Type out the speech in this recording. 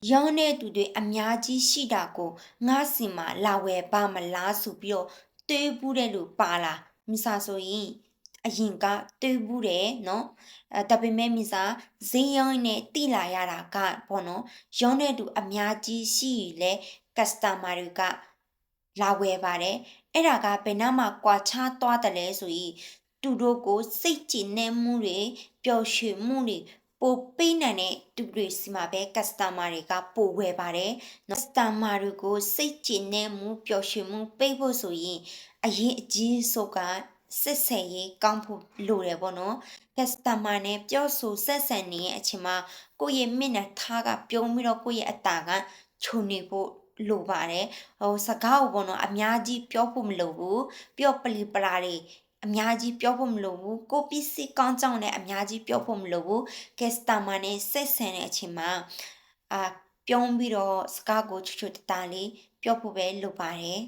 ရောင်းတဲ့သူတွေအများကြီးရှိတာကိုငါစီမှာလာဝယ်ပါမလားဆိုပြီးတော့တွေးဘူးတဲ့လူပါလားမိစားဆိုရင်အရင်ကတွေးဘူးတယ်နော်ဒါပေမဲ့မိစားဈေးရောင်းနေတိလာရတာကပေါ့နော်ရောင်းတဲ့သူအများကြီးရှိရင်လေ customer တွေကလာဝယ်ပါတယ်အဲ့ဒါကဘယ်နှမှာကွာခြားသွားတယ်လဲဆိုရင်သူတို့ကိုစိတ်ကြည်နမှုတွေပျော်ရွှင်မှုတွေပိုပေးနိုင်တဲ့သူတွေစီမှာပဲ customer တွေကပိုဝယ်ပါတယ်။ customer တွေကိုစိတ်ကြည်နမှုပျော်ရွှင်မှုပေးဖို့ဆိုရင်အရင်အကြီးဆုံးကစစ်ဆယ်ရေးကောင်းဖို့လိုတယ်ပေါ့နော်။ customer နဲ့ပြောဆိုဆက်ဆံနေတဲ့အချိန်မှာကိုယ့်ရဲ့မျက်နှာထားကပြုံးပြီးတော့ကိုယ့်ရဲ့အတာကခြုံနေဖို့လိုပါတယ်စကားကိုပေါ့နော်အများကြီးပြောဖို့မလိုဘူးပြောပလီပလာတွေအများကြီးပြောဖို့မလိုဘူးကိုပစ္စည်းကောင်းကြောင်းလည်းအများကြီးပြောဖို့မလိုဘူး customer နဲ့ဆက်ဆံတဲ့အချိန်မှာပြုံးပြီးတော့စကားကိုချွတ်ချွတ်တသားလေးပြောဖို့ပဲလိုပါတယ်